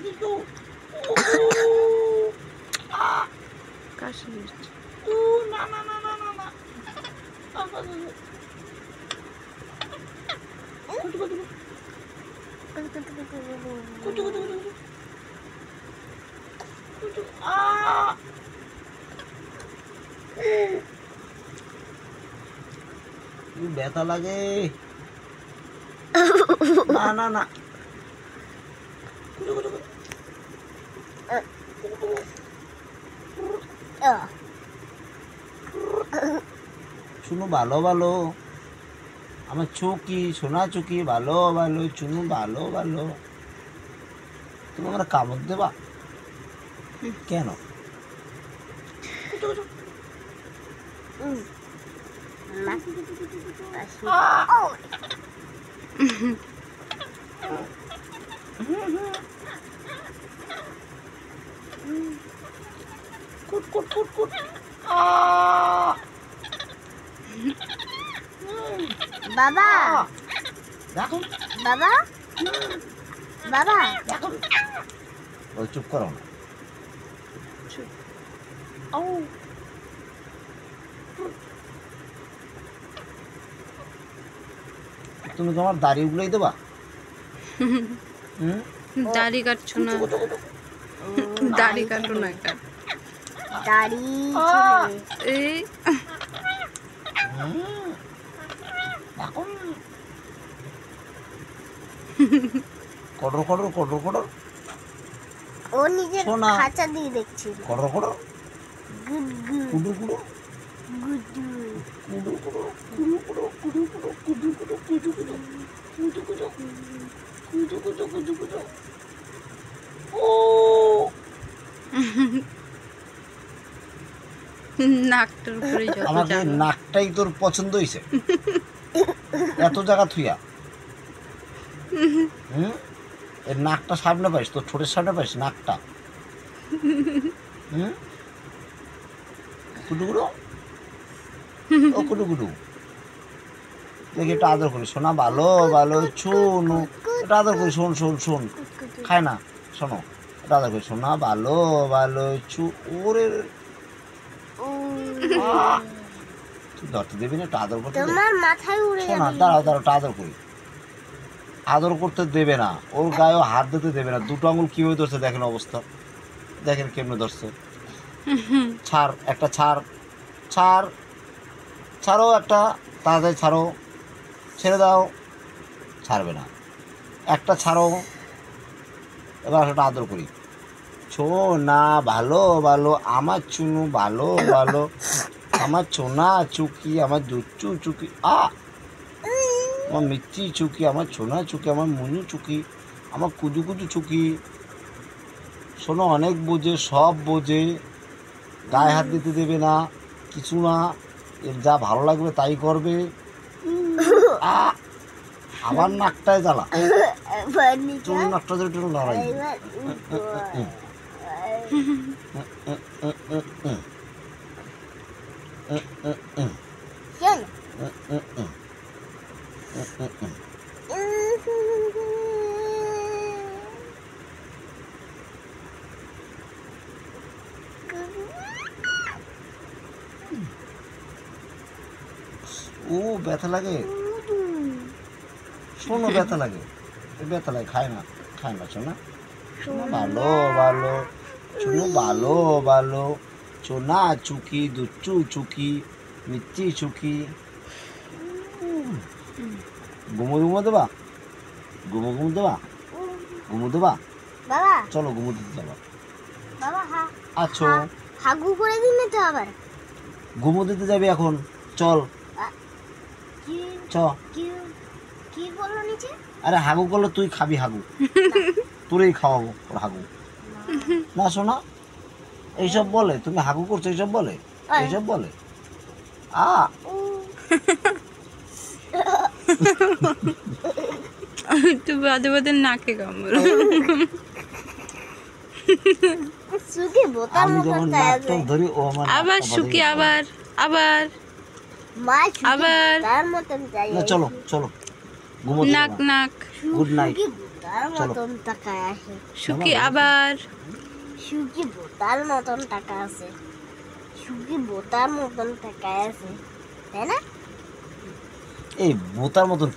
কিন্তু কাশি দিচ্ছে। না না না না না না ব্যথা লাগে না না না শুনো ভালো ভালো আমার চুকি সোনা চুকি ভালো ভালো চুনু ভালো ভালো তুমি আমার কামড় দেবা কেন কুট কুট কুট কুট বাবা দেখো বাবা বাবা দেখো ওই চুপ করো না তুমি তো আমার দাড়ি উগলাই দেবা দাড়ি কাটছো না, দাড়ি কাটো না, দাড়ি এই কটর কটর কটর কটর ও নিজের সোনা। খাঁচা দিয়ে দেখছিল। কটর কটর গুড গুড কুডু কুডু গুড কুডু কুডু কুডু কুডু কুডু কুডু কুডু কুডু কুডু কুডু কুডু কুডু কুডু কুডু কুডু ও নাকটার উপরে যত আমাকে জ্বালা। নাকটাই তোর পছন্দ হইছে এত জায়গা থুইয়া এর নাকটা সামনে পাইস তোর ঠোঁটের সামনে পাইস নাকটা কুটুকুটু ও কুটুকুটু দেখি একটু আদর করি শোনা ভালো ভালো শুনু একটু আদর করি শোন শোন শোন খায় না শোনো একটু আদর করি শোনা ভালো ভালো ওরে তুই ধরতে দেবি না একটু আদর করতে দেবে তোমার মাথায় উড়ে শোনা যাবে। দাঁড়াও দাঁড়াও একটু আদর করি আদর করতে দেবে না ওর গায়েও হাত দিতে দেবে না দুটো আঙুল কীভাবে ধরছে দেখেন অবস্থা দেখেন কেমনে ধরছে ছাড় একটা ছাড় ছাড় ছাড়ো একটা তাড়াতাড়ি ছাড়ো ছেড়ে দাও ছাড়বে না একটা ছাড়ো এবার একটা আদর করি না ভালো ভালো আমার চুনু ভালো ভালো আমার ছোনা চুকি আমার দুচ্চু চুকি আমার মিষ্টি চুকি আমার ছোনা চুকি আমার মুনু চুকি আমার কুজু কুজু চুকি শোনো অনেক বোঝে সব বোঝে গায়ে হাত দিতে দেবে না কিছু না এর যা ভালো লাগবে তাই করবে আমার নাকটায় জ্বালা এবার নিচে চুল নাকটা ধরে একটু লড়াই এবার শোন ও ব্যথা লাগে শোনো ব্যথা লাগে ব্যথা লাগে খায় না শোনা শোনো ভালো ভালো শোনো ভালো ভালো চোনা চুকি দুচ্চু চুকি মিষ্টি চুকি ঘুমো ঘুমো দেবা ঘুমো ঘুমো দেবা ঘুমো দেবা বাবা চলো ঘুমো দিতে যাবা বাবা আচ্ছা হাগু করে দিন তো আবার ঘুমো দিতে যাবি এখন চল কি চ কি কি বললো নিচে আরে হাগু করলে তুই খাবি হাগু তোরেই খাওয়াবো ওর হাগু না শোনা এইসব বলে তুমি হাগু করছো এইসব বলে এইসব বলে একটু বাদে বাদে নাকে কামড়। সুকি বোতাম আমি মতো যখন তাই নাকটা ধরি ও আমার আবার শুকি আবার আবার মা আবার তার মতন তাই না চলো চলো ঘুমোতে নাক নাক গুড নাইট সুকি বোতার মতন টাকা আছে। সুখী আবার সুখী বোতার মতন টাকা আছে। সুখী বোতার মতন টাকা আছে, তাই না? এই বোতার মতন